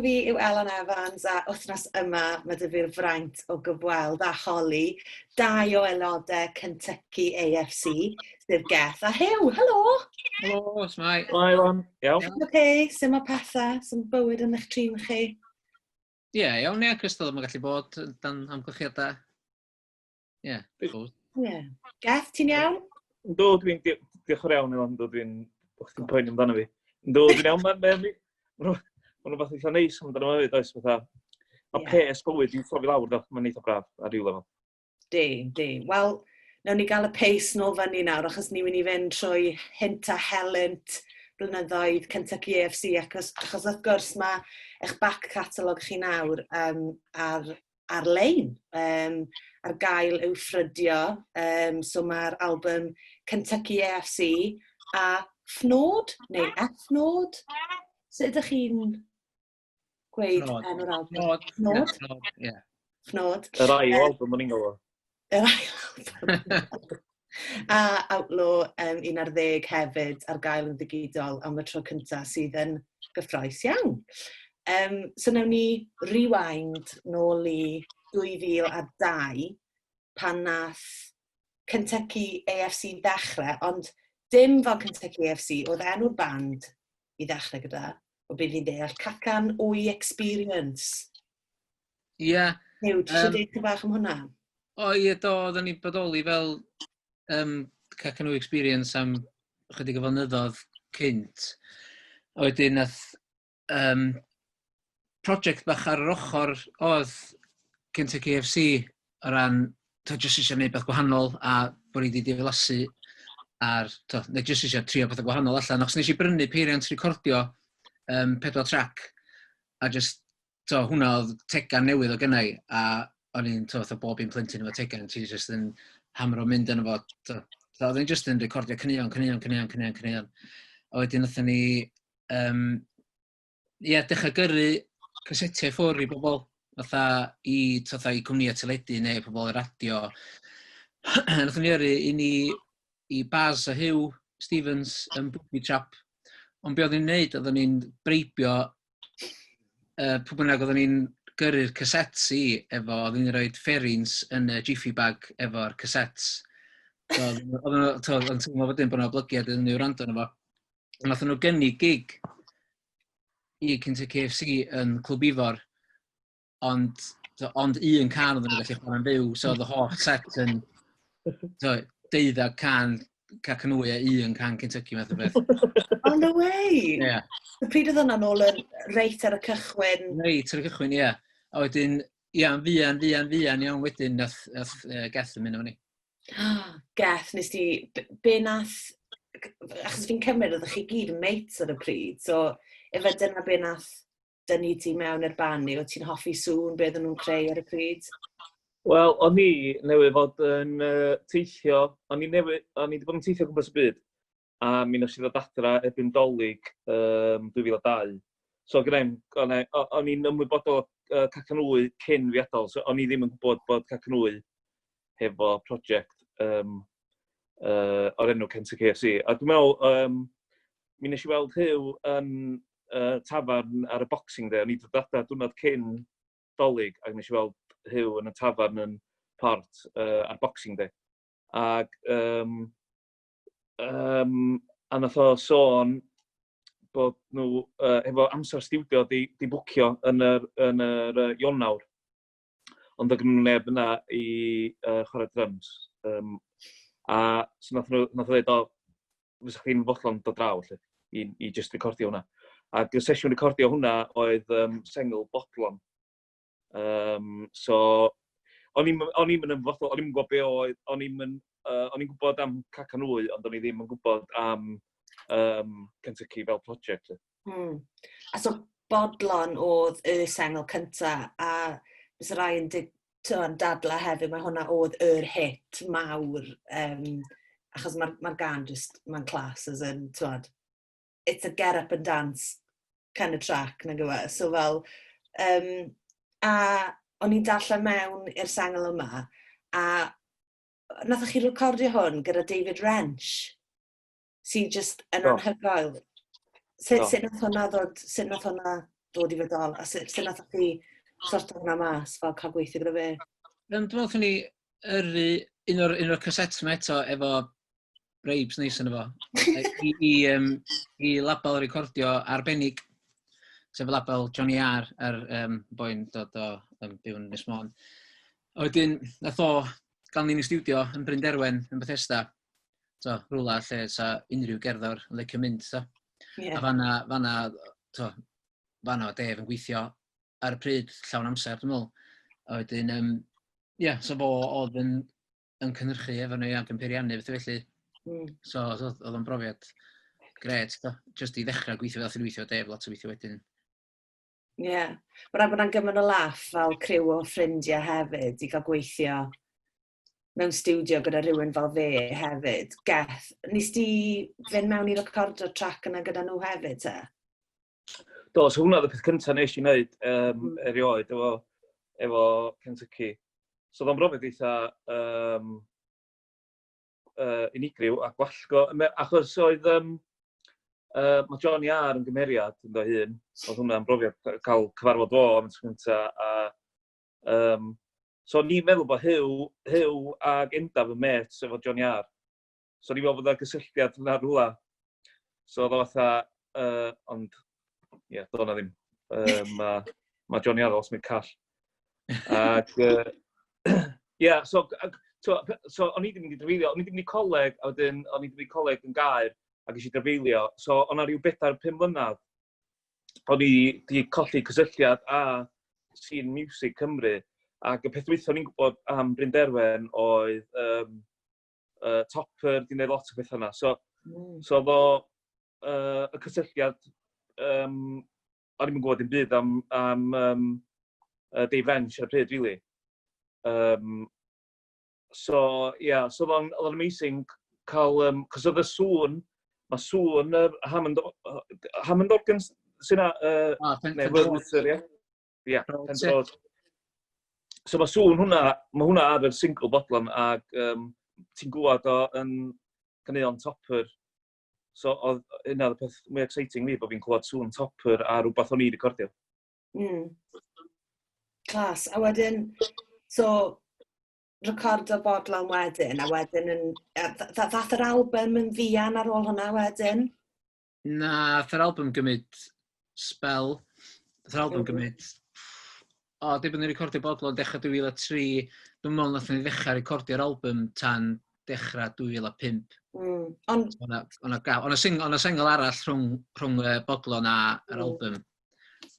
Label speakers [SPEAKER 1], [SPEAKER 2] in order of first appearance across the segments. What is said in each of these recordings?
[SPEAKER 1] fi yw Elan Evans a wythnos yma mae dy fi'r fraint o gyfweld a holi 2 o aelodau Kentucky AFC, sef Geth a Hyw. Helo!
[SPEAKER 2] Helo, smai.
[SPEAKER 3] Helo, Elan. Iawn.
[SPEAKER 1] OK, sy'n ma pethau, sy'n bywyd yn eich trin chi?
[SPEAKER 2] Ie, iawn, ie, Crystal, mae'n gallu bod dan amgylchiadau. Ie, gwrs.
[SPEAKER 1] Ie. Geth, ti'n iawn?
[SPEAKER 3] Ynddo, dwi'n diolch o'r iawn, Elan, dwi'n poeni amdano fi. Ynddo, dwi'n iawn, mae'n rhywbeth eitha neis amdano fi, does, fatha. Mae pes bywyd i'w throfi lawr, mae'n eitha braf ar ryw lefel.
[SPEAKER 1] Di. Wel, nawn ni gael y pace nôl fyny nawr, achos ni'n mynd i fynd trwy hint a helynt blynyddoedd Kentucky AFC, achos wrth gwrs mae eich back catalog chi nawr ar-lein. Ar gael i'w ffrydio, so mae'r album Kentucky AFC a Fnod, neu F-Nod? Sut ydych chi'n gweud enw'r album? Fnod?
[SPEAKER 2] Ie.
[SPEAKER 1] Fnod.
[SPEAKER 3] Yr ail album o'n i'n gofio.
[SPEAKER 1] Yr ail album. A Outlaw 11 hefyd ar gael yn ddigidol am y tro cyntaf sydd yn gyffroes iawn. So nawn ni rewind nôl i 2002 pan nath Kentucky AFC ddechrau, ond dim fel Kentucky AFC, oedd enw'r band i ddechrau gyda, o beth i'n deall, Cacan Wy Experience.
[SPEAKER 2] Ie.
[SPEAKER 1] Hyw, ti eisiau deud bach am hwnna?
[SPEAKER 2] O ie, oedden ni'n bodoli fel Cacan Wy Experience am chydig o flynyddoedd cynt. A wedyn nath prosiect bach ar yr ochr oedd Kentucky AFC o ran, jyst eisiau gwneud beth gwahanol a bod ni wedi diflasu neu jyst eisiau trio beth gwahanol allan. Achos nes i brynu peiriant recordio 4 track a jyst, hwnna oedd tegan newydd o gynnau a o'n i'n bob un plentyn efo tegan, ti jyst yn hamro mynd yn efo. Oedd i'n jyst yn recordio cynnion. A wedyn nathon ni dechrau gyrru casetiau ffwr i bobl, fatha i cwmnïau teledu neu pobl y radio. Nathon ni yrru i Baz a Hyw Stevens yn Booby Trap. Ond be oedden ni'n neud, oedden ni'n breibio pwy bynnag oedden ni'n gyrru'r casets oedden ni'n rhoi fairies yn y jiffy bag efo'r casets. Oedden nhw'n teimlo wedyn bod yna oblygiad yn i'w rando yna fo. Nathon nhw gynnu gig i Kentucky AFC yn Clwb Ifor, ond un can oedden nhw'n gallu chwarae'n fyw, so oedd y holl set yn 12 can Cacan Wy a 1 can Kentucky math o beth.
[SPEAKER 1] Oh, no way!
[SPEAKER 2] Ie.
[SPEAKER 1] Pryd oedd hwnna nôl yn reit ar y cychwyn?
[SPEAKER 2] Reit ar y cychwyn, ie. A wedyn, fian iawn wedyn nath Geth yn mynd o ni.
[SPEAKER 1] Geth, nes ti, be nath, achos fi'n cymryd oeddech chi gyd yn mates ar y pryd, so efe dyna be nath dynnu ti mewn i'r band ni, o ti'n hoffi sŵn be oedden nhw'n creu ar y pryd?
[SPEAKER 3] Wel, o'n i newydd fod yn teithio, o'n i wedi bod yn teithio gwmpas y byd, a mi nes i ddod adra erbyn Dolig 2002. So o'n i'n ymwybodol Cacan Wy cyn fi adael, so o'n i ddim yn gwybod bod Cacan Wy hefo prosiect o'r enw Kentucky AFC. A dwi'n meddwl, mi nes i weld Hyw yn tafarn ar y Boxing Day, o'n i ddod adra diwrnod cyn Dolig, ac nes i weld Hyw yn y tafarn yn Port ar Boxing Day. Ac a nath o sôn bod nhw efo amser stiwdio di bwcio yn yr Ionawr. Ond oedd nhw'n neb yna i chwarae drums. A so nath o dweud, fysa chi'n fodlon dod draw i just recordio hwnna. Ac y sesiwn recordio hwnna oedd sengl bodlon. So, o'n i'n ymfodol, o'n i'n gwybod be oedd, o'n i'n gwybod am Cacan Wy, ond o'n i ddim yn gwybod am Kentucky fel project.
[SPEAKER 1] A so bodlon oedd y sengl cynta, a bysa rai yn dadla hefyd, mae hwnna oedd yr hit mawr, achos mae'r gan mae'n clas, as in, it's a get up and dance kind of track, nag yw e. So fel, a o'n i'n darllen mewn i'r sengl yma, a nathoch chi recordio hwn gyda David Wrench, sy'n just yn anhygoel. Sut nath hwnna dod i fedol? A sut nath chi sorto hwnna mas fel cael gweithio gyda fe?
[SPEAKER 2] Dwi'n meddwl ni un o'r casets yma eto efo bribes neis yn efo. I label recordio arbennig, sef y label Johnny R ar boi'n dod o byw yn Ynys Môn. A wedyn, nath o gael ni'n y studio yn Bryn Derwen yn Bethesda. Rwla lle sa unrhyw gerddor yn licio mynd. A fanna o Dave yn gweithio ar y pryd llawn amser, dwi'n meddwl. A wedyn, so fo oedd yn cynhyrchu efo nhw ac yn peiriannu beth felly. So oedd o'n brofiad gret, just i ddechrau gweithio fel weithio Dave, lot o weithio wedyn.
[SPEAKER 1] Ie. Mae'n rhaid bod yna'n gymaint o laff fel criw o ffrindiau hefyd i gael gweithio mewn studio gyda rhywun fel fe hefyd. Geth, nes ti fynd mewn i recordio track yna gyda nhw hefyd te?
[SPEAKER 3] Do, so hwnna oedd y peth cyntaf nes i wneud erioed efo Kentucky. So oedd o'n brofiad eitha unigryw a gwallgo, achos oedd mae Johnny R yn gymeriad yn dod hun, oedd hwnna'n brofiad cael cyfarfod o am y tro cyntaf. So ni'n meddwl bod Hyw ag Endaf yn met efo Johnny R. So ni'n meddwl bod yna gysylltiad yna rhywle. So oedd o fatha, ond, ie, doedd hwnna ddim. Mae Johnny R os mynd call. Ac, ie, so o'n i ddim wedi drefeilio, o'n i ddim wedi coleg, a wedyn o'n i ddim wedi coleg yn Gaer, ac eisiau drefeilio. So o'na rhyw 4-5 mlynedd, o'n i wedi colli cysylltiad a scene music Cymru. Ac y peth dwytho ni'n gwybod am Bryn Derwen oedd Topper wedi gwneud lot o beth yna. So oedd o y cysylltiad, o'n i'n gwybod dim byd am Dave Rench ar y pryd, really. So oedd o'n amazing cael, cos oedd y sŵn, mae sŵn Hammond Organs sy'n na, Penrod. So mae sŵn hwnna ar y single bodlon ac ti'n gwybod o yn ganeuon Topper. So oedd hynna y peth mwy exciting fi bod fi'n clywed sŵn Topper a rhywbeth o'n i recordio.
[SPEAKER 1] Clas. A wedyn, so recordio bodlon wedyn, a wedyn ddath yr album yn fian ar ôl hwnna wedyn?
[SPEAKER 2] Na, ddath yr album gymryd spell. Ddath yr album gymryd... dim yn recordio bodlon dechrau 2003, dwi'n meddwl nath ni ddechrau recordio'r album tan dechrau 2005. O'na single arall rhwng y bodlon a'r album.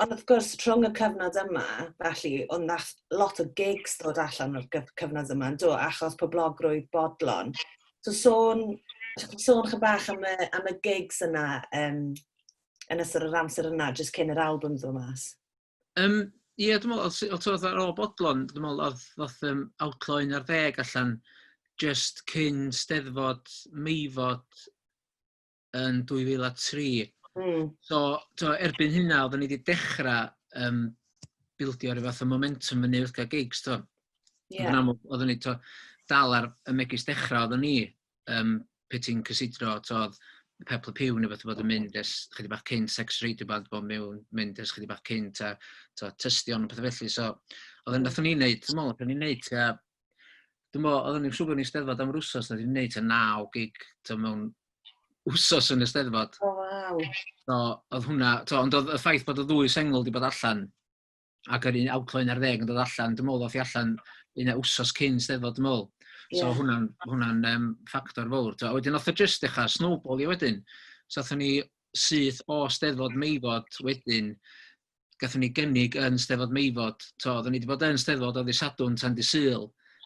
[SPEAKER 1] Ond wrth gwrs, rhwng y cyfnod yma, felly, ond nath lot o gigs dod allan o'r cyfnod yma, achos poblogrwydd bodlon. So sôn chydig bach am y gigs yna yn ystod yr amser yna, jyst cyn yr album ddod mas.
[SPEAKER 2] Ie, dwi'n meddwl, oedd ar ôl bodlon, dwi'n meddwl, oedd Outlaw 11 allan just cyn Steddfod Meifod yn 2003. So, erbyn hynna, oedden ni wedi dechrau bildio rhyw fath o momentum fyny wrth gael gigs, to. Oedden ni dal ar y megis dechrau, oedden ni pe ti'n cysidro, oedd Pepler Pew neu beth bod yn mynd ers chydig bach cynt, Sex Radio Band bod mynd ers chydig bach cynt, tystion o pethau felly. So, oedden ni'n neud, dwi'n meddwl, oedden ni'n neud, oedden ni'n siŵr bod ni'n steddfod am yr wsos, oedden ni'n neud 9 gig mewn wsos yn y steddfod.
[SPEAKER 1] O, waw.
[SPEAKER 2] So, oedd hwnna, ond oedd y ffaith bod y 2 sengl wedi bod allan, ac yr un Outlaw 11 yn dod allan, dwi'n meddwl oedd hi allan un wsos cyn steddfod, dwi'n meddwl. So hwnna'n ffactor fawr. A wedyn oedd o jyst dechrau snowball i wedyn. So athon ni syth o Steddfod Meifod wedyn, gathon ni gynnig yn Steddfod Meifod. Oedden ni wedi bod yn Steddfod o Ddysadwn tan Dydd Sul.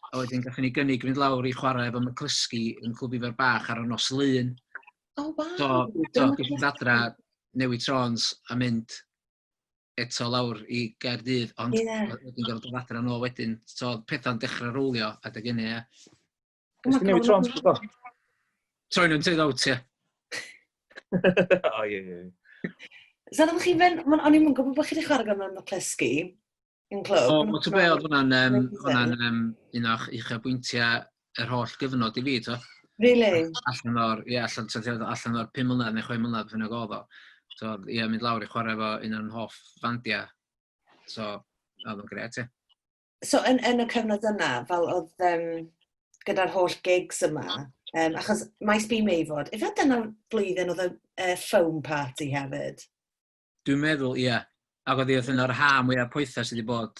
[SPEAKER 2] A wedyn gathon ni gynnig fynd lawr i chwarae efo Myclysgu yn Clwb Ifer Bach ar y nos Lun.
[SPEAKER 1] O, waw.
[SPEAKER 2] So gyda adra newid trons a mynd eto lawr i Gaerdydd, ond wedyn gorfod dod adra nôl wedyn. So pethau'n dechrau rwlio adeg yna, ie.
[SPEAKER 3] Ys ti'n newid trons bod o?
[SPEAKER 2] Troen nhw'n teud out, ie.
[SPEAKER 3] O, ie.
[SPEAKER 1] So, ddech chi fynd, o'n i'n gwybod bod chi wedi chwarae gyda'n Myclysgu yn clwb?
[SPEAKER 2] O, ti'n be, oedd hwnna'n un o'ch uchafbwyntiau yr holl gyfnod i fi, to.
[SPEAKER 1] Really?
[SPEAKER 2] Allan o'r 5 mlynedd neu 6 mlynedd fy'n oedd o. So, ie, mynd lawr i chwarae efo un o'n hoff fandia. So, oedd yn gret, ie.
[SPEAKER 1] So, yn y cyfnod yna, fel oedd gyda'r holl gigs yma, achos maes B Meifod, efo dyna blwyddyn oedd y foam party hefyd?
[SPEAKER 2] Dwi'n meddwl, ie. Ac oedd hi oedd yna'r ha mwyaf poetha sydd wedi bod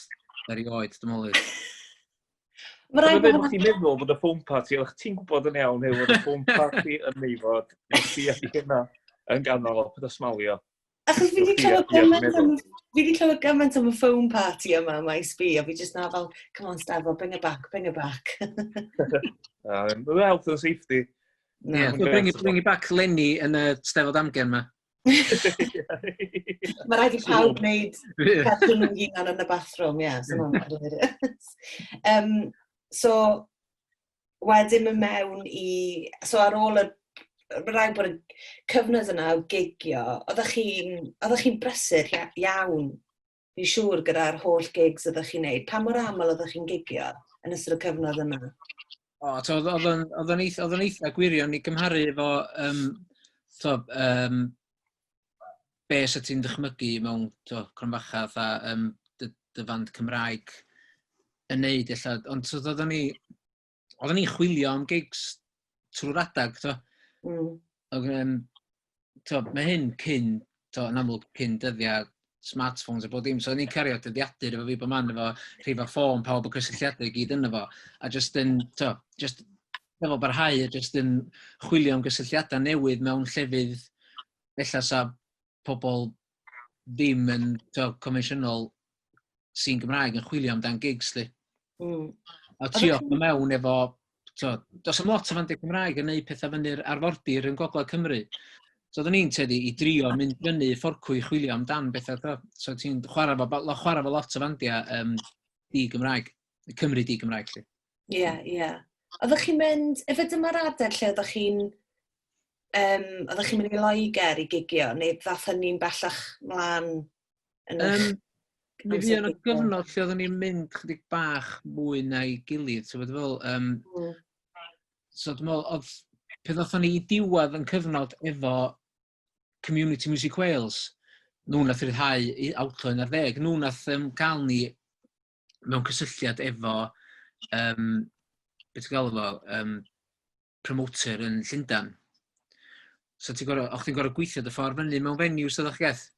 [SPEAKER 2] erioed, dwi'n meddwl.
[SPEAKER 3] Dwi'n meddwl bod chi'n meddwl bod y foam party, o'ch ti'n gwybod yn iawn hefyd bod y foam party yn Meifod, nes ti ati hynna yn ganol o peth smalio.
[SPEAKER 1] Achos fi wedi clywed gymaint am y foam party yma, maes B, a fi jyst na fel, come on, Steffo, bring it back.
[SPEAKER 3] The health and safety.
[SPEAKER 2] Yeah, so bring it back Lenny yn y Steddfod Amgen yma.
[SPEAKER 1] Mae rhaid i pawb wneud cadw nhw'n hunan yn y bathroom, ie. So, wedyn mynd mewn i... So, ar ôl y... Rhaid bod y cyfnod yna o gigio, oeddech chi'n brysur iawn, fi'n siŵr, gyda'r holl gigs oeddech chi'n neud. Pa mor aml oeddech chi'n gigio yn ystod y cyfnod yna?
[SPEAKER 2] Oedd yn eitha gwirion i gymharu efo be sy'n ti'n dychmygu mewn cronfachaf a dy fand Cymraeg yn neud. Ond oeddwn ni chwilio am gigs trwy'r adag. Mae hyn cyn, yn amlwg cyn dyddiau smartphones a bod dim. So, ni'n cario dyddiadur efo fi bod man efo rhifau ffôn, pawb o cysylltiadau i gyd yna fo. A just efo barhau, just yn chwilio am gysylltiadau newydd mewn llefydd ella sa pobl ddim yn confensiynol sy'n Gymraeg yn chwilio amdan gigs. A trio mewn efo... Does am lot o fandiau Cymraeg yn neud pethau fyny'r arfordir yn Gogledd Cymru. So, oeddwn ni'n teddu i drio mynd fyny fforcw i chwilio amdan bethau. So, ti'n chwarae fo lot o fandiau di-Gymraeg, Cymru di-Gymraeg.
[SPEAKER 1] Ie. Oeddech chi'n mynd, efo dyma'r adeg lle oeddech chi'n mynd i Loegr i gigio, neu ddathon ni'n bellach mlaen yn eich...
[SPEAKER 2] Mi fi yn y gyfnod lle oeddwn ni'n mynd chydig bach mwy na'i gilydd. So, dwi'n meddwl, oedd peth oeddwn ni i diwedd yn cyfnod efo Community Music Wales. Nhw nath ryddhau i awtlo 11. Nhw nath gael ni mewn cysylltiad efo, beth gael efo, promoter yn Llundain. So, o'ch ti'n gorfod gweithio dy ffordd fyny mewn venues ydych geth.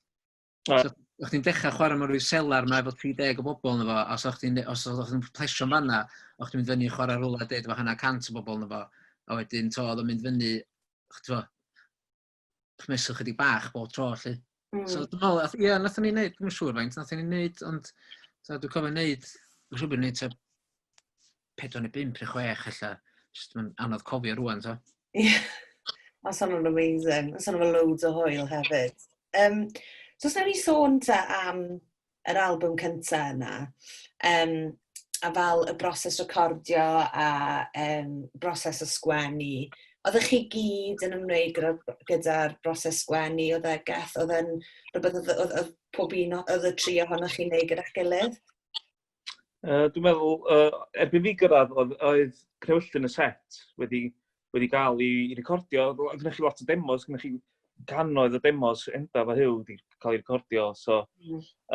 [SPEAKER 2] So, o'ch ti'n dechrau chwarae mewn rhyw selar mae efo 30 o bobl yna fo, a os o'ch ti'n plesio'n fanna, o'ch ti'n mynd fyny chwarae rhywle dweud efo hynna 100 o bobl yna fo, a wedyn oedd o'n mynd fyny, chmesol chydig bach bob tro, lle. So, dwi'n meddwl, ie, nath ni'n neud, dwi'n siŵr faint, nath ni'n neud, ond dwi'n cofio neud, dwi'n siŵr bod ni'n neud 4 neu 5 neu 6, ella, jyst yn anodd cofio rwan, so.
[SPEAKER 1] Ie, os o'n amazing, os o'n loads o hwyl hefyd. So, os nawn ni sôn am yr album cyntaf yna, a fel y broses recordio a broses o sgwennu, oeddech chi gyd yn ymwneud gyda'r broses sgwennu, oedd pob un oedd y 3 ohonoch chi'n neud gyda'ch gilydd?
[SPEAKER 3] Dwi'n meddwl, erbyn fi gyrraedd, oedd Crewyllt yn y set wedi cael i recordio. Gynnwch chi lot o demos, gynnwch chi gannoedd o demos endaf a hyw wedi cael ei recordio. So,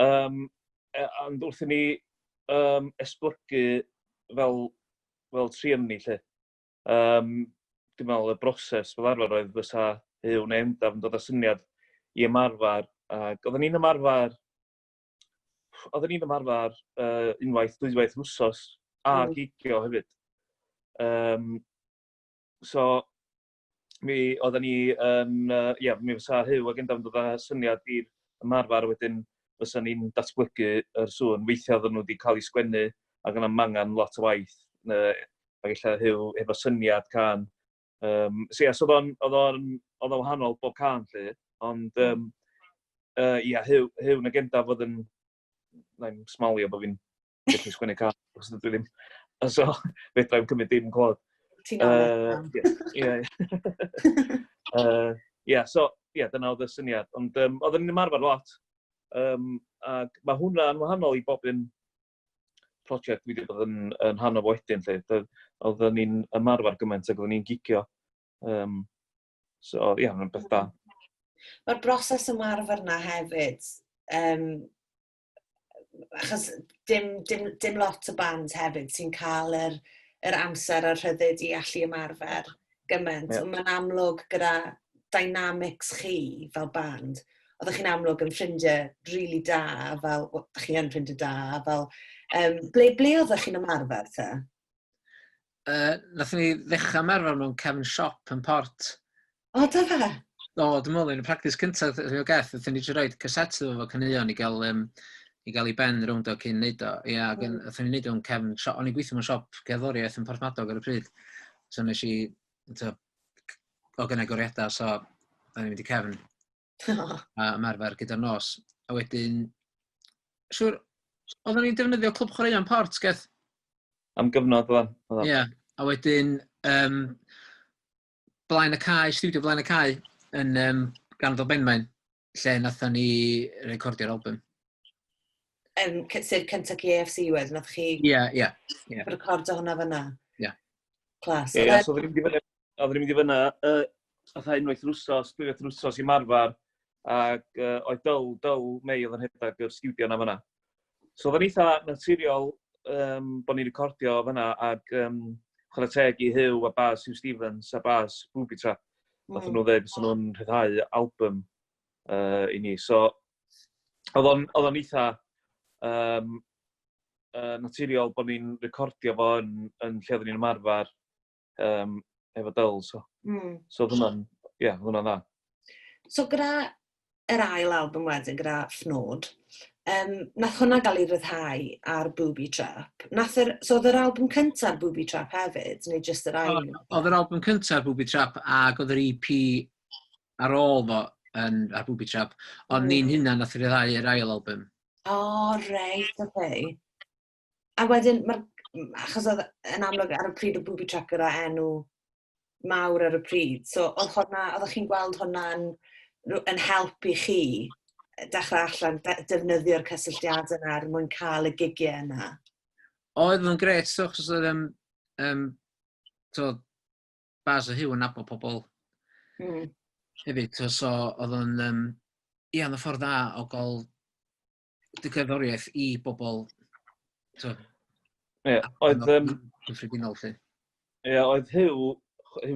[SPEAKER 3] ond wrth i ni esblygu fel trienni, lle. Dwi'n meddwl, y broses fel arfer oedd fysa hyw neu endaf yn dod â syniad i ymarfer. Oedden ni'n ymarfer unwaith, dwywaith wsos a gigio hefyd. So, oedden ni mi fysa hyw ac endaf yn dod â syniad i'r ymarfer wedyn fysa ni'n datblygu yr sŵn. Weithiau oedden nhw wedi cael ei sgwennu ac yna mangan lot o waith. Ac ella hyw efo syniad can. So oedd o'n wahanol bob can lle, ond hyw nag endaf oedd yn smalio bod fi'n gallu sgwennu can, os ydw i ddim. So, fedra i'n cymryd dim clod.
[SPEAKER 1] Ti'n anodd.
[SPEAKER 3] So, dyna oedd y syniad. Ond oedden ni'n ymarfer lot. Ac mae hwnna'n wahanol i bob un prosiect wedi bod yn hanner wedyn. Oedden ni'n ymarfer gymaint ac oedden ni'n gigio. So, mae'n beth da.
[SPEAKER 1] Mae'r broses ymarfer yna hefyd, achos dim lot o band hefyd sy'n cael yr amser a'r rhyddid i allu ymarfer gymaint.
[SPEAKER 3] Ie.
[SPEAKER 1] Mae'n amlwg gyda dynamics chi fel band. Oeddech chi'n amlwg yn ffrindiau rili da, fel, oeddech chi yn ffrindiau da, fel, ble oeddech chi'n ymarfer te?
[SPEAKER 2] Nathon ni ddechrau ymarfer mewn Cefn Siop yn Port.
[SPEAKER 1] O, da fe?
[SPEAKER 2] O, dwi'n meddwl, yn y practis cyntaf, o gath, nathon ni jyst roed caset efo caneuon i gael i ben rownd o cyn neud o. Ia, nathon ni neud o'n Cefn Siop. O'n i gweithio mewn siop gerddoriaeth yn Porthmadog ar y pryd. So nes i, o gynnau goriadau, so da ni'n mynd i Cefn. A ymarfer gyda'r nos. A wedyn, siwr, oedden ni'n defnyddio clwb chwaraeon Port, geth?
[SPEAKER 3] Am gyfnod o'n.
[SPEAKER 2] Ie, a wedyn, Blaen y Cae, studio Blaen y Cae, yn Ganol Benmaen, lle nathon ni recordio'r album.
[SPEAKER 1] Sef Kentucky AFC wedyn, nath chi
[SPEAKER 2] Ie.
[SPEAKER 1] recordo hwnna fyna?
[SPEAKER 2] Ie.
[SPEAKER 1] Clas.
[SPEAKER 3] Ie, so oedden ni'n mynd i fyna, fatha unwaith rwsos, dwywaith rwsos i marfar, ac oedd dyl Mei oedd yn rhedeg yr studio na fyna. So oedden eitha naturiol bod ni'n recordio fyna, ac chwarae teg i Hyw a Baz Hugh Stevens a Baz Booby Trap. Nath nhw ddweud sy'n nhw'n rhyddhau album i ni. So oedd o'n eitha naturiol bod ni'n recordio fo yn lle oedden ni'n ymarfer efo dyl. So oedd hwnna'n dda.
[SPEAKER 1] So gyda yr ail album wedyn, gyda Fnod, nath hwnna gael ei ryddhau ar Booby Trap. So oedd yr album cyntaf Booby Trap hefyd, neu jyst yr ail?
[SPEAKER 2] Oedd yr album cyntaf Booby Trap, ac oedd yr EP ar ôl fo ar Booby Trap, ond ni'n hynna nath ryddhau yr ail album.
[SPEAKER 1] O, reit, oce. A wedyn, achos oedd yn amlwg ar y pryd o Booby Trap gyda enw mawr ar y pryd, so oeddech chi'n gweld hwnna'n helpu chi dechrau allan defnyddio'r cysylltiadau yna er mwyn cael y gigiau yna?
[SPEAKER 2] Oedd yn gret, so, achos oedd Baz a Hyw yn nabod pobl hefyd, so oedd yn y ffordd dda o gael digerddoriaeth i bobl
[SPEAKER 3] oedd
[SPEAKER 2] cyffredinol, lle.
[SPEAKER 3] Ie, oedd Hyw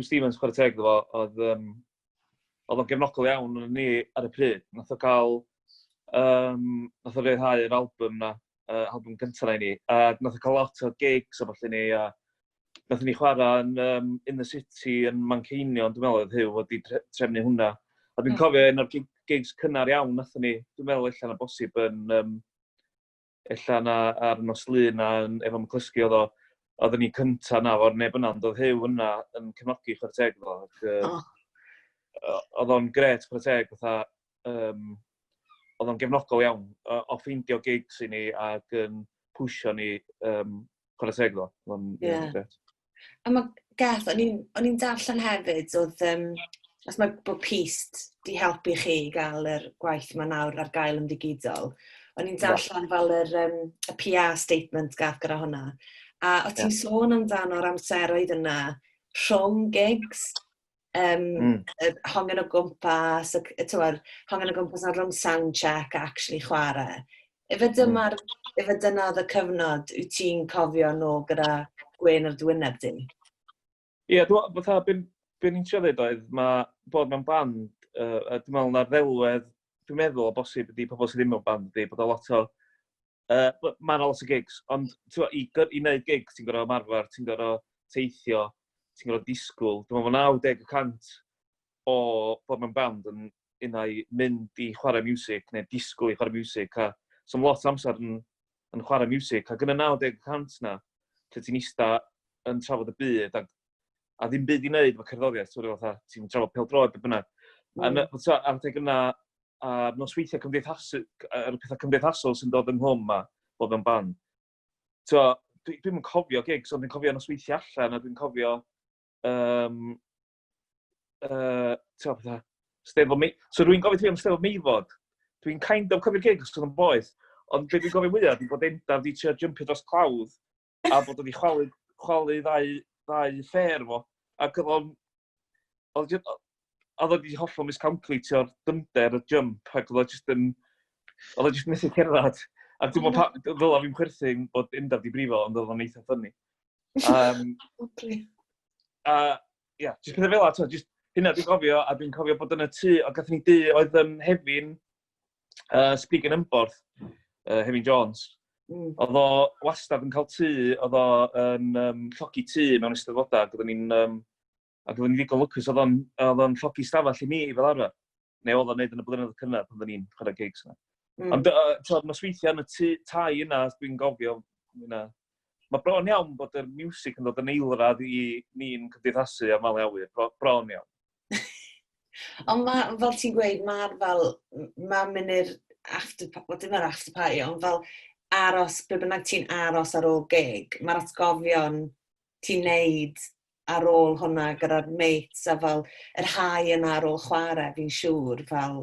[SPEAKER 3] Stevens chwarae teg efo, oedd o'n gefnogol iawn yn ni ar y pryd. Nath o ryddhau yr album na, album gyntaf na i ni, a nath o cael lot o gigs o falle ni, a nath ni chwarae yn In the City yn Manceinion, dwi'n meddwl oedd Hyw wedi trefnu hwnna. A dwi'n cofio un o'r gigs cynnar iawn nath ni, dwi'n meddwl allan o bosib allan ar nos lun efo McCluskey oedd ni cynta na o'r neb yna, ond oedd Hyw yna yn cefnogi chwarae teg efo. Oedd o'n gret chwarae teg, oedd o'n gefnogol iawn o ffeindio gigs i ni ac yn pwysio ni chwarae teg efo. Oedd o'n gret.
[SPEAKER 1] A mae Geth, o'n i'n darllen hefyd, os mae bod Pist di helpu chi gael yr gwaith yma nawr ar gael ymddigidol, o'n i'n darllen fel y PR statement gath gyda hwnna. A o ti'n sôn amdano'r amseroedd yna rhwng gigs, hongen o gwmpas, hongen o gwmpas na rhwng soundcheck a actually chwarae. Efe dyna oedd y cyfnod wyt ti'n cofio nôl gyda Gwen ar dwyneb di?
[SPEAKER 3] Ie, be ni'n trio dweud oedd, bod mewn band, dwi'n meddwl na'r ddelwedd, dwi'n meddwl o bosib ydi pobl sydd ddim mewn band ydi, bod o lot o, mae'n lot o gigs, ond i wneud gigs, ti'n gorfod ymarfer, ti'n gorfod teithio, ti'n gorfod disgwyl. Dwi'n meddwl 90% o bod mewn band yn unau mynd i chwarae music, neu disgwyl i chwarae music, a so lot o amser yn chwarae music, ac yn y 90% na, lle ti'n ista yn trafod y byd, a ddim byd i wneud efo cerddoriaeth, ti'n trafod pêl-droed, be bynnag. A'r adeg yna, a'r nosweithiau cymdeithasol, yr pethau cymdeithasol sy'n dod ynghlwm yma, bod mewn band. Dwi'n cofio gigs, ond dwi'n cofio nosweithiau allan, a dwi'n cofio so dwi'n gofio am Steddfod Meifod. Dwi'n kind of cofio'r gigs sydd yn boeth, ond be dwi'n gofio mwyaf, dwi'n bod endaf wedi trio jumpio dros clawdd, a bod wedi chwalu ddau ffer fo. Ac oedd oedd o wedi hoffo miscalculatio'r dynder y jump, ac oedd o jyst methu cerdded. A dwi'n meddwl ddylai fi'n chwerthu'n bod undaf di brifo, ond oedd o'n eitha ffynnu. Jyst pethau fel la, jyst hynna dwi'n cofio, a dwi'n cofio bod yn y tŷ, o gathon ni dŷ oedd yn Hefin, Speak and Ymborth, Hefin Jones. Oedd o wastad yn cael tŷ, oedd o yn llogi tŷ mewn eisteddfodau, ac oedden ni'n ddigon lwcus, oedd o'n llogi stafell i mi fel arfer. Neu oedd o'n neud yn y blynedd cynnar pan oedden ni'n chwarae gigs yna. Ond mas weithiau yn y tai yna, dwi'n gofio, mae bron iawn bod yr music yn dod yn eilradd i ni'n cymdeithasu a mal awyr, bron iawn.
[SPEAKER 1] Ond fel ti'n gweud, mae'n mynd i'r after party, ond fel aros, be bynnag ti'n aros ar ôl gig, mae'r atgofion ti'n neud ar ôl hwnna gyda'r mates, a fel yr high yna ar ôl chwarae, fi'n siŵr, fel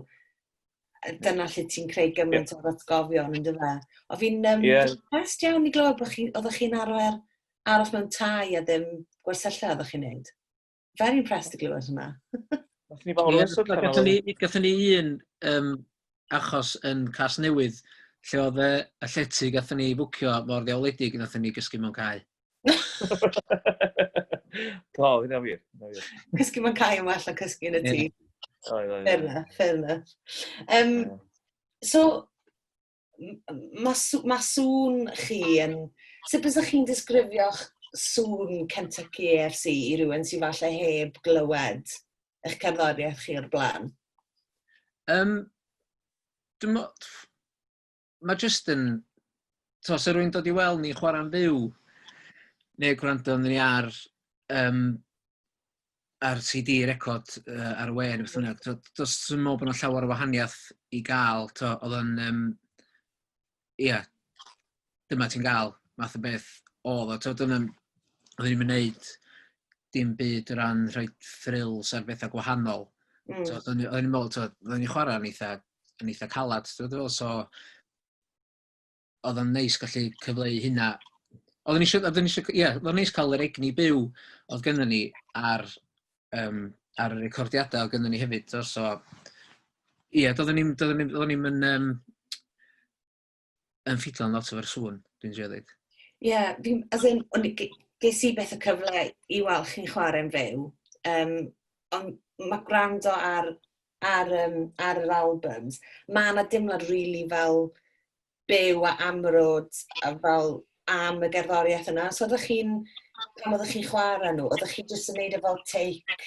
[SPEAKER 1] dyna lle ti'n creu gymaint o'r atgofion, yn dyfa. O fi'n impressed iawn i glywed bod oeddech chi'n aros mewn tai a ddim gwersylla oeddech chi'n neud. Very impressed i glywed hwnna.
[SPEAKER 2] Gathon ni un achos yn Cas Newydd, lle oedd y llety gathon ni bwcio mor ddiawledig yn gathon ni gysgu mewn cae.
[SPEAKER 3] Hynna wir.
[SPEAKER 1] Cysgu mewn cae yn well a cysgu yn y tŷ. Fair enough. So, mae sŵn chi yn... Sut byddwch chi'n disgrifio'ch sŵn Kentucky AFC i rywun sy'n falle heb glywed eich cerddoriaeth chi o'r blaen?
[SPEAKER 2] Mae jyst yn... Os rwy'n dod i weld ni chwarae'n fyw, neu gwrando ni ar CD record ar y we, neu beth bynnag, does yn meddwl bod yna llawer o wahaniaeth i gael. Oedd yn... dyma ti'n gael, math o beth oedd. Oedden ni'n gwneud dim byd o ran rhoi thrills ar bethau gwahanol. Oedden ni'n meddwl, oedden ni'n chwarae yn eitha calad. Oedd yn neis gallu cyfleu hynna. Oedd yn neis cael yr egni byw oedd gynnon ni ar y recordiadau oedd gynnon ni hefyd. Doedden ni'n yn ffidlan lot o'r sŵn, dwi'n drio dweud.
[SPEAKER 1] Ges i beth o cyfle i weld chi'n chwarae'n fyw, ond mae gwrando ar yr albums, mae yna dimlad rili fel byw a amrwd a fel am y gerddoriaeth yna. So pan oeddech chi'n chwarae nhw, oeddech chi jyst yn neud e fel take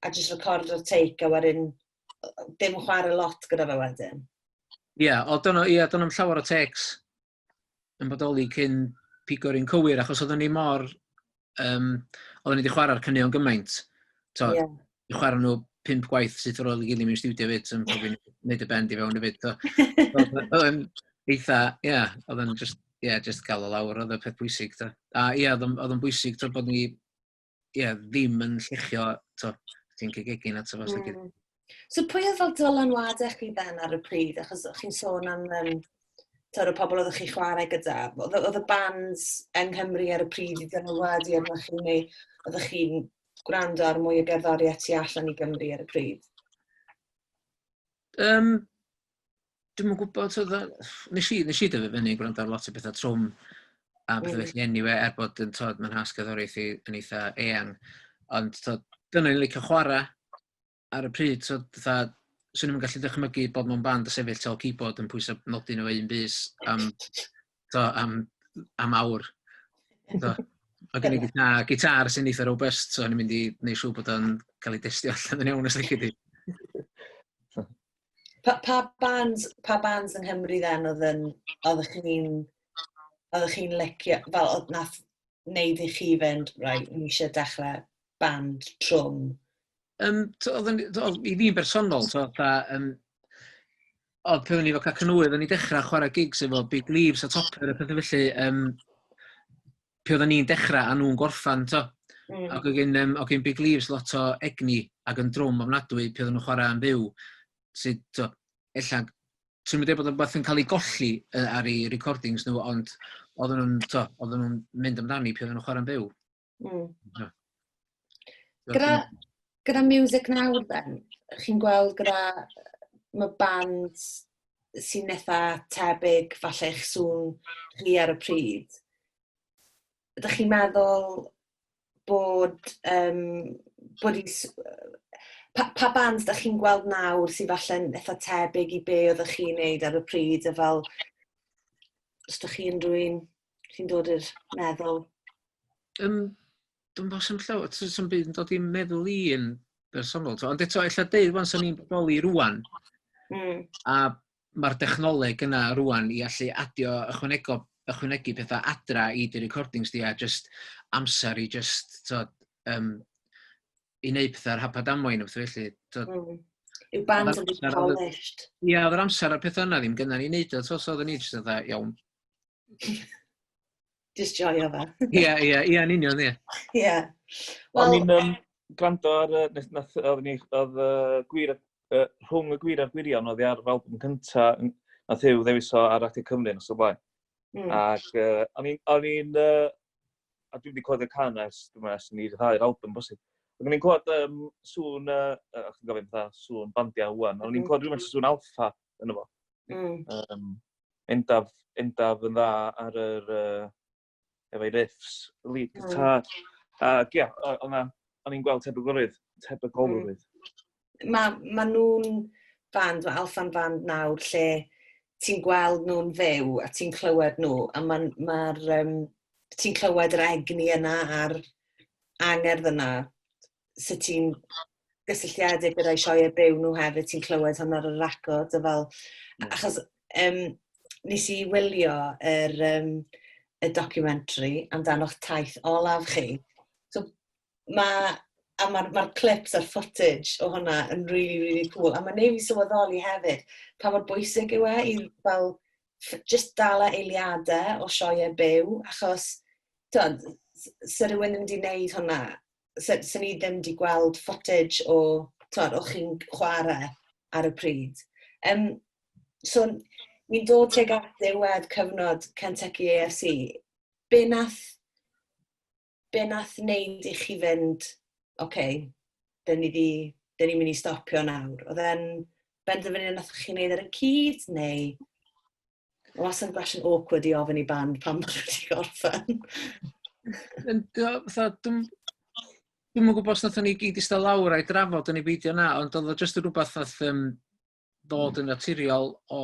[SPEAKER 1] a jyst recordo'r take a wedyn dim chwarae lot gyda fe wedyn?
[SPEAKER 2] Do'n am llawer o takes yn bodoli cyn pigo'r un cywir, achos oedden ni mor... oedden ni wedi chwarae'r cynnion gymaint. I chwarae nhw 5 gwaith sydd ar ôl i gilydd mewn studio fyd, yn pob fi'n gwneud y band i fewn y fyd. Oedden eitha, oedd yn just gael o lawr, oedd y peth bwysig. Oedd yn bwysig bod ni ddim yn llechio ti'n cegegin at y fos lygydd.
[SPEAKER 1] So pwy oedd fel dylanwadau chi then ar y pryd? Achos chi'n sôn am y pobl oeddech chi chwarae gyda. Oedd y bands yng Nghymru ar y pryd i dynolwadu arno chi, neu oeddech chi'n gwrando ar mwy o gerddoriaeth tu allan i Gymru ar y pryd?
[SPEAKER 2] Dwi'n yn gwybod, nes i dyfu fyny gwrando ar lot o bethau trwm a bethau felly anyway, bod mae'n has gerddoriaeth yn eitha eang. Ond dyna ni'n licio chwarae ar y pryd, swn i'n gallu dychmygu bod mewn band a sefyll tel keyboard yn pwysau nodyn o un bus am awr. Mae gen i gitar sy'n eitha robust, so ni'n mynd i wneud siŵr bod o'n cael ei destio allan yn iawn os lygu di.
[SPEAKER 1] Pa bands yng Nghymru then oeddech chi'n licio, fel oedd nath wneud i chi fynd, ni eisiau dechrau band trwm?
[SPEAKER 2] I fi'n bersonol, oedd pan o'n i fel Cacanwydd, oedden ni dechrau chwarae gigs efo Big Leaves a Topper a pethau felly, pe oedden ni'n dechrau a nhw'n gorffan, ac oedd gen Big Leaves lot o egni ac yn drwm ofnadwy pe oedden nhw'n chwarae yn fyw, sydd, swn i'n dweud bod yn yn cael ei golli ar ei recordings nhw, ond oedden nhw'n mynd amdani pe oedden nhw'n chwarae'n fyw.
[SPEAKER 1] gyda music nawr then, chi'n gweld gyda mae band sy'n eitha tebyg falle eich sŵn chi ar y pryd. Ydych chi'n meddwl bod, bod pa bands ydych chi'n gweld nawr sy'n falle'n eitha tebyg i be oeddech chi'n neud ar y pryd, a fel, os ydych chi'n rhywun chi'n dod i'r meddwl?
[SPEAKER 2] Dwi'n bod sy'n llawer, sy'n byd yn dod i'n meddwl i yn bersonol. Ond eto, illa deud rwan sy'n ni'n bodoli rwan, a mae'r dechnoleg yna rwan i allu adio, ychwanegu pethau adra i di recordings di, a just amser i just, i wneud pethau ar hapad amwain o beth felly.
[SPEAKER 1] Yw band yn byd polished?
[SPEAKER 2] Ia, oedd yr amser ar pethau yna ddim gynnar i wneud o, so oedden ni just yn iawn.
[SPEAKER 1] Just joio fe.
[SPEAKER 2] Ia, yn union, ia.
[SPEAKER 1] Ie.
[SPEAKER 3] O'n i'n gwrando ar, oedd gwir, rhwng y gwir a'r gwirion, oedd i ar album cynta, nath yw ddewis o ar Radio Cymru yn ystod blaen. Ac o'n i'n, a dwi wedi clywed y can ers, dwi'n meddwl, ni rhai'r album bosib. Ac o'n i'n clywed sŵn, o'ch chi'n gofyn fatha, sŵn bandia wan, o'n i'n clywed rhywun sŵn alpha yn efo. Endaf yn dda ar yr, efo'i riffs, lead guitar. Ac ia, o'n i'n gweld tebygolrwydd.
[SPEAKER 1] Mae nhw'n band, mae Alpha'n band nawr lle ti'n gweld nhw'n fyw a ti'n clywed nhw, a ti'n clywed yr egni yna a'r angerdd yna, sut ti'n gysylltiedig gyda'i sioeau byw nhw hefyd, ti'n clywed hwnna ar y record, achos nes i wylio y documentary amdano'ch taith olaf chi. So mae'r clips a'r footage o hwnna yn really, really cool. A mae'n neud fi sylweddoli hefyd pa mor bwysig yw i fel just dala eiliadau o sioeau byw, achos sy rhywun ddim wedi gwneud hwnna, sy ni ddim wedi gweld footage o chi'n chwarae ar y pryd. So, ni'n dod tuag at ddiwedd cyfnod Kentucky AFC. Be nath wneud i chi fynd, dyn ni'n mynd i stopio nawr? Oedd e'n benderfynu nath chi wneud ar y cyd, neu? O, was yn gwestiwn awkward i ofyn i band pan bod wedi gorffen.
[SPEAKER 2] Dwi'n mwyn gwybod os nath ni gyd eistedd lawr a'i drafod yn ei beidio na, ond oedd o jyst yn rhywbeth nath ddod yn naturiol o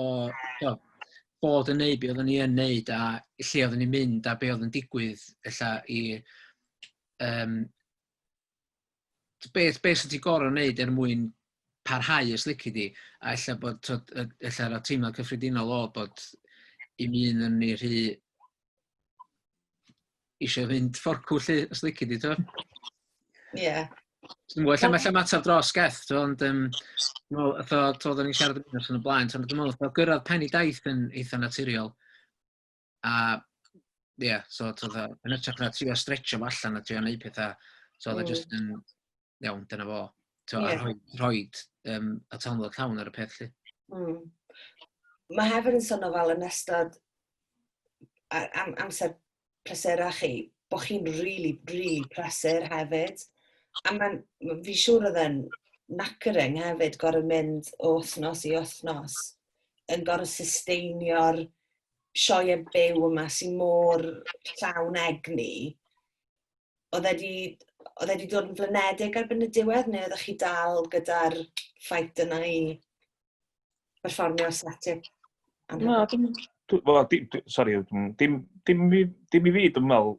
[SPEAKER 2] bod yn neud be oedden ni yn neud a lle oedden ni'n mynd a be oedd yn digwydd ella i be sydd ti gorau wneud mwyn parhau os lici di, a ella bod ella'r teimlad cyffredinol o bod i mi yn ni rhy eisiau fynd fforcw lle os lici di, to?
[SPEAKER 1] Ie.
[SPEAKER 2] Ella mater dros geth, ond oedden ni'n siarad yn yn y blaen, dwi'n meddwl gyrraedd pen i daith yn eitha naturiol. A, so yn ytrach na trio stretcho fo allan a trio neud pethau, so oedd jyst yn, iawn, dyna fo. A rhoid y talmud llawn ar y peth, lly.
[SPEAKER 1] Mae hefyd yn swnio fel yn ystod amser pleserau chi, bod chi'n really, really pleser hefyd. A fi siŵr oedd e'n knackering hefyd gorau mynd o wythnos i wythnos yn gorau susteinio'r sioeau byw yma sy'n mor llawn egni. Oedd wedi dod yn flynedig erbyn y diwedd, neu oeddech chi dal gyda'r ffaith yna i perfformio setic?
[SPEAKER 3] Na, dim i fi, dwi'n meddwl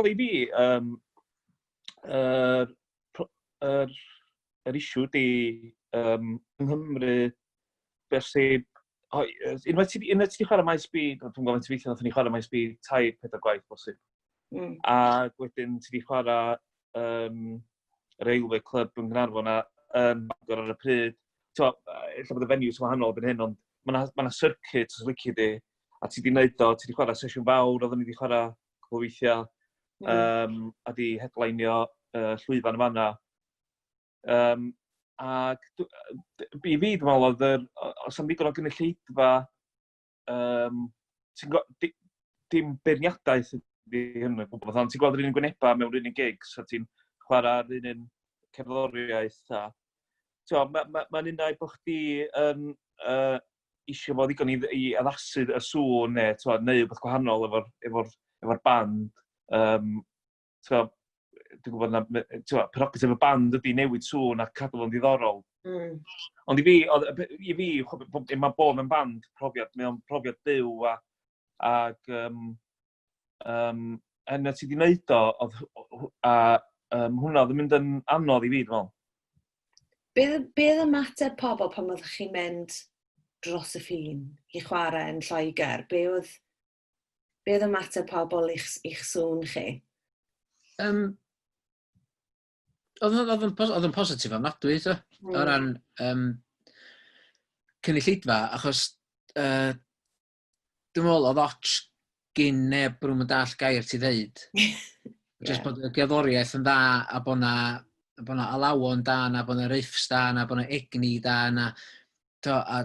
[SPEAKER 3] i fi, yr isiw di yng Nghymru, beth sydd, unwaith ti di chwarae maes byd, dwi'n gofyn ti weithio nath ni chwarae maes byd 3-4 gwaith bosib. A wedyn ti di chwarae Railway Club yn Gaernarfon yn Bangor ar y pryd. Ella bod y venues yn wahanol yn hyn, ond mae yna circuit os lici di, a ti di wneud o, ti di chwarae sesiwn fawr, oedden ni di chwarae cwbl weithiau, a di headlineio llwyfan y fanna. Ac i fi, dwi'n meddwl, os am ddigon o gynulleidfa, dim beirniadaeth ydy hyn, ti'n gweld yr un gwyneba mewn un gigs, a ti'n chwarae ar un cerddoriaeth. Mae'n unau bod chdi yn eisiau fod ddigon i addasu y sŵn neu neu beth gwahanol efo'r band. Dwi'n gwybod na, prerogatif y band ydi newid sŵn a cadw fo'n ddiddorol. Ond i fi, mae bod mewn band profiad, mae'n profiad byw ac yna ti wedi wneud o, a hwnna oedd yn mynd yn anodd i fi, dwi'n meddwl.
[SPEAKER 1] Beth ymateb pobl pan oeddech chi'n mynd dros y ffin i chwarae yn Lloegr? Beth ymateb pobl i'ch sŵn chi?
[SPEAKER 2] Oedd yn positif ofnadwy, o ran cynulleidfa, achos dwi'n meddwl oedd otch gyn neb rhwng yn dall gair ti ddeud. Just bod y gerddoriaeth yn dda, a bod na alawon da, a bod na riffs da, a bod na egni da, a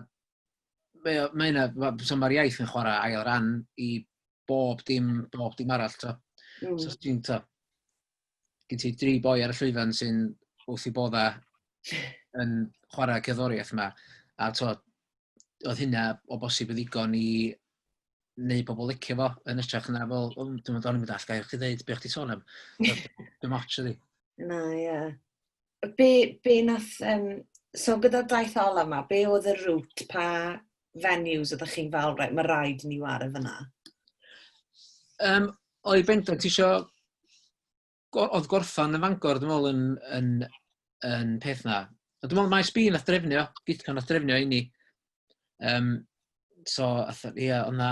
[SPEAKER 2] mae'r iaith yn chwarae ail ran i bob dim arall. So ti'n gen ti 3 boi ar y llwyfan sy'n wrth i bodda yn chwarae cerddoriaeth yma, a oedd hynna o bosib y ddigon i neu pobl licio fo yn ytrach yna fel, dwi'n mynd all gair chdi ddeud beth chdi sôn am. Dwi'n moch ydi.
[SPEAKER 1] Na, ie. Be nath, so gyda'r daith ola yma, be oedd y route, pa venues ydych chi'n fel, mae rhaid ni wario fyna?
[SPEAKER 2] Oedd bendant eisiau, oedd gorffan yn Fangor, dwi'n meddwl, yn peth na. Dwi'n meddwl maes B nath drefnio, Gitcon nath drefnio i ni. So, oedd na,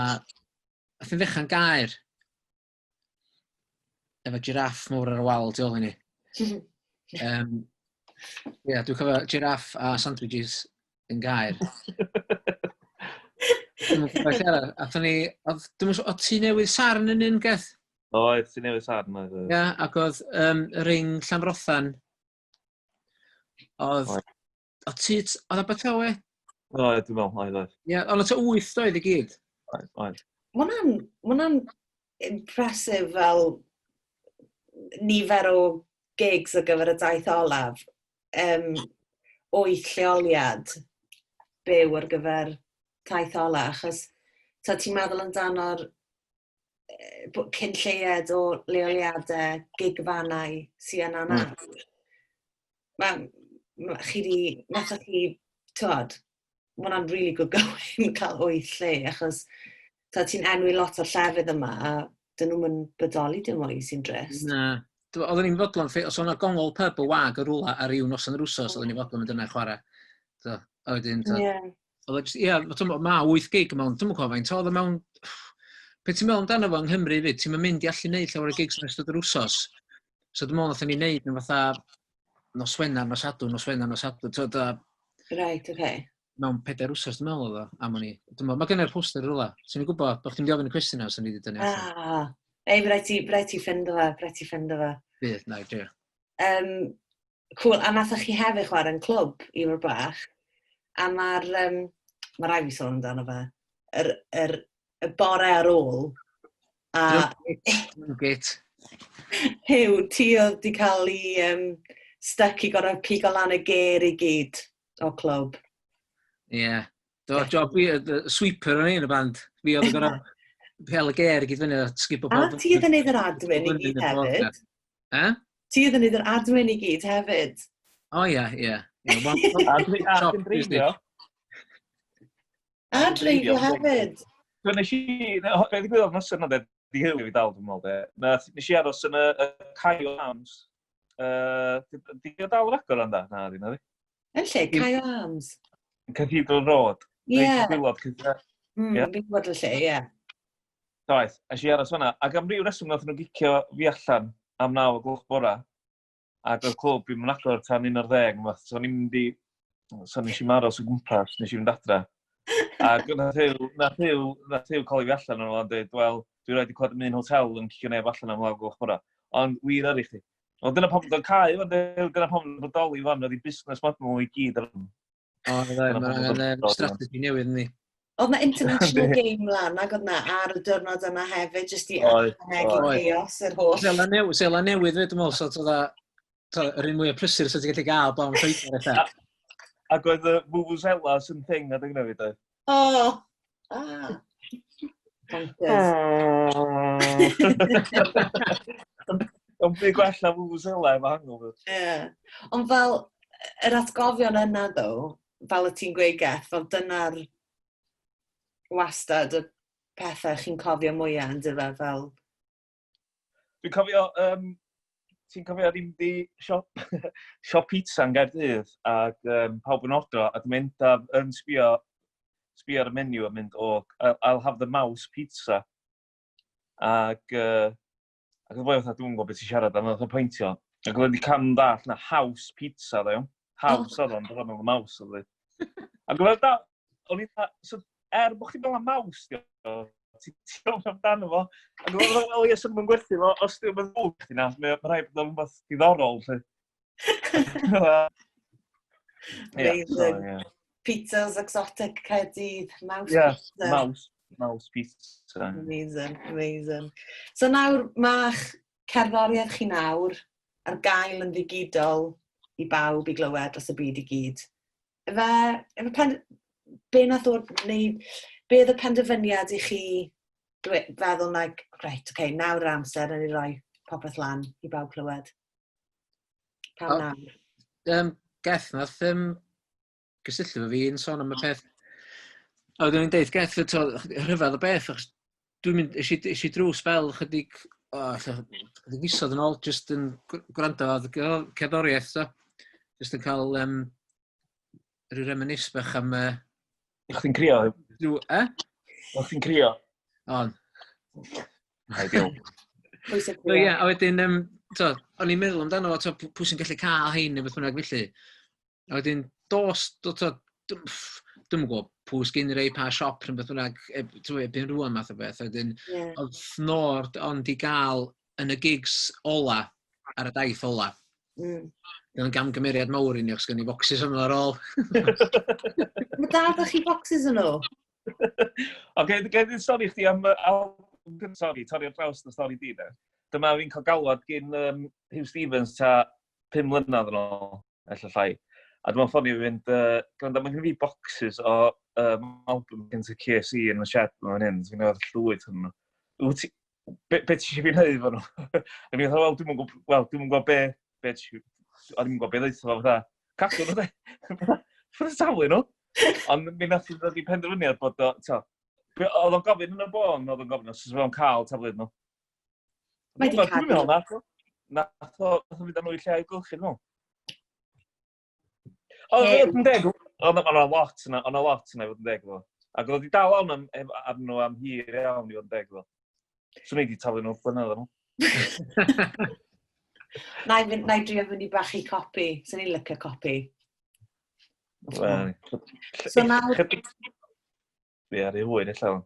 [SPEAKER 2] ath yn ddechrau'n gair efo giraff mawr ar y wal, tu ôl i ni. Dwi'n cofio giraff a sandwiches yn gair. Oedd ti newydd sarn yn un geth?
[SPEAKER 3] Oedd, ti newydd sarn.
[SPEAKER 2] Ia, ac oedd ring Llanfrothan. Oedd Abertawe?
[SPEAKER 3] Oedd, dwi'n meddwl, oedd.
[SPEAKER 2] Ia, ond oedd 8 doedd i gyd.
[SPEAKER 3] Oedd.
[SPEAKER 1] Hwna'n impressive fel nifer o gigs ar gyfer y daith olaf. 8 lleoliad byw ar gyfer taith ola, achos ti'n meddwl amdano'r cynlleied o leoliadau, gigfannau sy'n yna. Nathoch chi, mae hwnna'n really good going cael 8 lle, achos ti'n enwi lot o'r llefydd yma, a dyn nhw'n bodoli dim mwy sy'n drist.
[SPEAKER 2] Na. Oedden ni'n fodlon, os o'na gongol pub y wag ar rwla ar ryw noson yr wsos, oedden ni'n fodlon mynd yna chwarae. Ma 8 gig mewn, dwi'n cofio faint, oedd mewn... Pe ti'n meddwl amdano fo yng Nghymru fyd, ti'n mynd i allu neud llawer o gigs yn ystod yr wsos. So dwi'n meddwl nath ni'n neud yn fatha nos Wener, nos Sadwrn.
[SPEAKER 1] Right, oce.
[SPEAKER 2] Mewn 4 wsos, dwi'n meddwl oedd o, am o'n i. Mae genny'r poster yr rwla. So ni'n gwybod, bod chdi'n mynd i ofyn y cwestiwn nawr, so ni wedi dynnu.
[SPEAKER 1] Ei, rhaid ti ffindo fe.
[SPEAKER 2] Bydd, na, drio.
[SPEAKER 1] Cool, a nathoch chi hefyd chwarae yn clwb i fod bach, a mae rai fi sôn amdano fe, y bore ar ôl, a Hyw, ti oedd di cael ei stuck i gorau pigo lan y ger i gyd o clwb.
[SPEAKER 2] Ie. Job fi, sweeper o'n ein y band. Fi oedd gorau pel y ger i gyd fyny a sgipo pob.
[SPEAKER 1] A ti oedd yn neud yr admin i gyd hefyd? Ti oedd yn neud yr admin i gyd hefyd?
[SPEAKER 2] O ia.
[SPEAKER 3] Admin dreifio.
[SPEAKER 1] A dreifio hefyd?
[SPEAKER 3] Nes i ddigwyddodd noson o di hyw i dal, dwi'n meddwl. Nes i aros yn y Caio Arms. Di o dal yr agor yna? Na, di.
[SPEAKER 1] Yn lle, Caio Arms?
[SPEAKER 3] Cathedral Road.
[SPEAKER 1] Ie. Fi'n gwybod y lle, ie.
[SPEAKER 3] Doedd, nes i aros fyna. Ac am ryw reswm nath nhw'n gicio fi allan am 9 o gloch bora. Ac oedd clwb i'n agor tan 11. So nes i maros o gwmpas, nes i fynd adra. Ac nath yw coli fi allan yn ôl dweud, wel, dwi rhaid i clywed yn un hotel yn cicio neb allan am 9 o gloch bora. Ond wir ar i chdi. Ond dyna pam yn cael, dyna pam yn bodoli fan, oedd i busnes model i gyd ar hwn.
[SPEAKER 2] Mae'n strategi newydd ni.
[SPEAKER 1] Oedd na international game lan, ac oedd na ar y diwrnod yna hefyd, jyst i anhegu chaos yr holl.
[SPEAKER 2] Sela newydd fyd, dwi'n meddwl, yr un mwy o prysur sy'n gallu gael blaen Lloegr eitha.
[SPEAKER 3] Ac oedd y vuvuzelas yn thing a dyna fi dweud.
[SPEAKER 1] O! Bonkers.
[SPEAKER 3] Ond fi gwella vuvuzela efo hangover.
[SPEAKER 1] Ond fel, yr atgofion yna ddo, fel y ti'n gweud Geth, fel dyna'r wastad y pethau chi'n cofio mwyaf yn dyfa fel...
[SPEAKER 3] Dwi'n cofio, ti'n cofio ddim di siop pizza yn Gaerdydd ac pawb yn ordro a dwi'n mynd yn sbio ar y menu a mynd, I'll have the mouse pizza. Ac oedd boi fatha, dwi'n gwybod beth ti'n siarad am, oedd o'n pwyntio. Ac oedd wedi cam ddall na house pizza, dda iawn. House oedd o'n, dwi'n meddwl mouse oedd o'n. Ac oedd da, o'n i'n dda, bod chi'n meddwl am mouse, ti'n meddwl amdano fo. Ac oedd o'n meddwl, ie, sy'n mynd gwerthu fo, os dwi'n meddwl bwg chdi na, mae rhaid bod o'n beth diddorol, lle.
[SPEAKER 1] Amazing. Pizzas exotic Caerdydd, mouse pizza.
[SPEAKER 3] Mouse pizza.
[SPEAKER 1] Amazing. So nawr, mae'ch cerddoriaeth chi nawr ar gael yn ddigidol i bawb i glywed dros y byd i gyd. Be nath o'r wneud, be oedd y penderfyniad i chi feddwl na, reit, nawr yr amser yn ei roi popeth lan i bawb clywed? Pam nawr?
[SPEAKER 2] Geth, nath gysylltu fo fi yn sôn am y peth. A dwi'n dweud, Geth, rhyfedd o beth, achos dwi'n mynd, eisiau drwy spel chydig fisoedd yn ôl, jyst yn gwrando ar cerddoriaeth, so. Jyst yn cael rhyw reminis bach am...
[SPEAKER 3] O'ch chi'n crio? O'ch chi'n crio? Ideal.
[SPEAKER 2] Ie, a wedyn, o'n i'n meddwl amdano fo, pwy sy'n gallu cael hein neu beth bynnag felly. A wedyn, dwi'n gwybod pwy sgyn rei pa siop rhywun beth bynnag, byn rwan math o beth. Wedyn, oedd Nord ond i gael yn y gigs ola, ar y daith ola. Yn gamgymeriad mawr i ni, os gen i bocsys yma ar ôl.
[SPEAKER 1] Mae dal da chi bocsys yn o?
[SPEAKER 3] Oce, gen i'n stori chdi am... Sori, torri ar draws na stori di da. Dyma fi'n cael galwad gen Hugh Stevens ta 5 mlynedd yn ôl, ella llai. A dwi'n ffonio fi fynd, gwrando, mae'n fi bocsys o album Kentucky AFC yn y shed yma fan hyn, fi'n gwneud llwyd hwnnw. Be ti eisiau fi'n neud fo nhw? A fi'n gwneud, dwi'n gwybod be ti a ddim yn gwybod beth oedd fatha, cadw nhw de. Ffwrdd y talu nhw. Ond mi nath i ddod i penderfyniad bod o, oedd o'n gofyn yn y bon, oedd o'n gofyn os oedd o'n cael taflid nhw.
[SPEAKER 1] Mae di cadw.
[SPEAKER 3] Dwi'n meddwl, nath o fynd â nhw i lle i gylchu nhw. Oedd yn deg, oedd yna lot yna, i fod yn deg efo. Ac oedd i dal on am nhw am hir iawn i fod yn deg efo. So ni di taflu nhw blynedd nhw.
[SPEAKER 1] Na i drio fynd i bach i copi, sy'n ni'n lycio copi. So nawr...
[SPEAKER 3] Fi ar ei hwyr allan.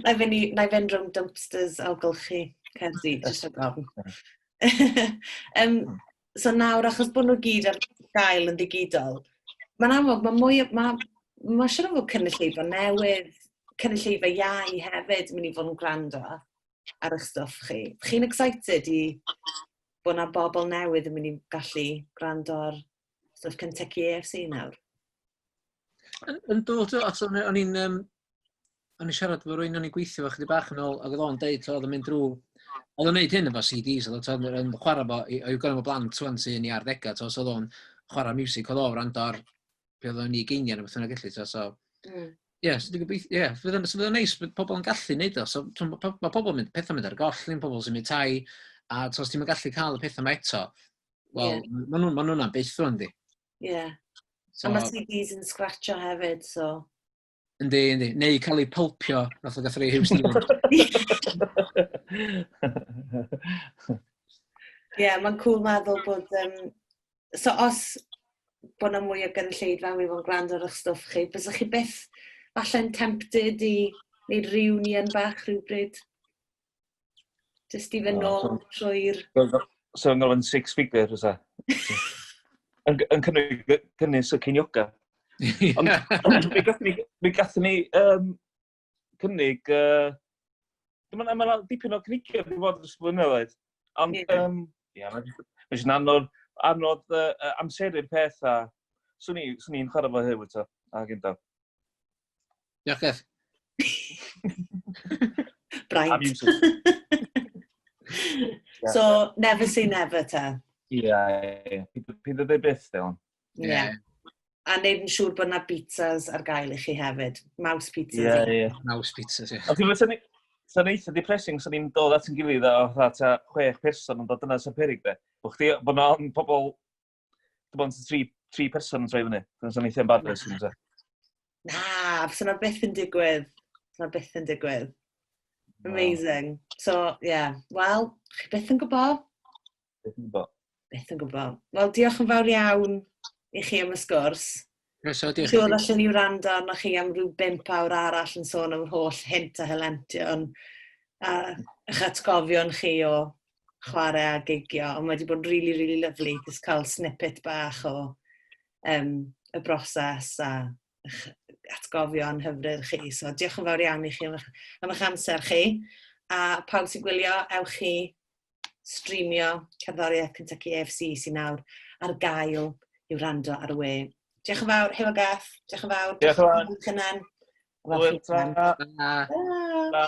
[SPEAKER 1] Na i fynd rhwng dumpsters o gylchu Caerdydd, jyst o gofn. So nawr, achos bod nhw gyd ar gael yn ddigidol, mae'n amlwg, mae siarad fod cynulleidfa newydd, cynulleidfa iau hefyd mynd i fod yn gwrando ar eich stwff chi. Chi'n excited i bod yna bobl newydd yn mynd i gallu gwrando ar stwff Kentucky AFC nawr?
[SPEAKER 2] Yn dod, o'n i'n siarad fo rwy'n o'n i'n gweithio fo chydig bach yn ôl, ac oedd o'n deud, oedd yn mynd drwy, oedd o'n neud hyn efo CDs, oedd o'n chwarae fo, i'w gynnu fo blant swan sy'n i ardegau, so oedd o'n chwarae music, oedd o'n rand ar be oedd o'n i geiniau neu beth yna gallu, so... Ie, so dwi'n gobeithio, fydd o'n neis bod pobl yn gallu neud o, so mae pobl yn pethau mynd ar goll, ddim pobl sy'n mynd tai, a os ti'n gallu cael y pethau yma eto, wel, mae nhw'n beth o'n di.
[SPEAKER 1] Ie, a mae CDs yn scratcho hefyd, so...
[SPEAKER 2] Yndi, neu cael ei pulpio, nath o gath rei Hugh Stevens.
[SPEAKER 1] Ie, mae'n cool meddwl bod... So os bod yna mwy o gynulleidfa i fod yn gwrando ar eich stwff chi, bysach chi byth falle'n tempted i wneud reunion bach rhywbryd? Just i fynd nôl trwy'r...
[SPEAKER 3] So yn gofyn 6 figure, oes e? Yn cynnwys y cynioga. Ond mi gathon ni cynnig... Mae'n dipyn o cynnigion i fod yn ysbrydnoledd. Ond, Mae'n anodd amseru'r peth a swn i'n chwarae fo hefyd ta, a gyda.
[SPEAKER 2] Diolch Geth.
[SPEAKER 1] Braint. So, never say never ta.
[SPEAKER 3] Ie. Pyd o dweud beth, Elan.
[SPEAKER 1] Ie. A neud yn siŵr bod yna pizzas ar gael i chi hefyd. Mouse pizzas.
[SPEAKER 3] Ie.
[SPEAKER 2] Mouse pizzas, ie.
[SPEAKER 3] Ond ti'n meddwl, sa'n eitha depressing, sa'n ni'n dod at yn gilydd o fatha 6 person, ond dyna sy'n perig de. Bod yna'n pobl, dim ond 3 person yn troi fyny. Dyna sa'n eitha embarrassing.
[SPEAKER 1] Na, sy'n byth yn digwydd. Amazing. So, yeah. Wel, chi byth yn gwybod? Byth yn gwybod. Wel, diolch yn fawr iawn i chi am y sgwrs.
[SPEAKER 2] Croeso, diolch.
[SPEAKER 1] Siwr allan ni wrando arno chi am rhyw 5 awr arall yn sôn am holl hint a helention a eich atgofion chi o chwarae a gigio. Ond mae wedi bod yn really, really lovely just cael snippet bach o y broses a eich atgofion hyfryd chi. So diolch yn fawr iawn i chi am eich amser chi. A pawb sy'n gwylio, ewch chi streamio cerddoriaeth Kentucky AFC sy'n nawr ar gael i'w rando ar y we. Diolch yn fawr, Helo Gath. Diolch yn fawr.
[SPEAKER 3] Diolch yn fawr.
[SPEAKER 1] Cynan.
[SPEAKER 3] Hwyl, ta.
[SPEAKER 1] Ta.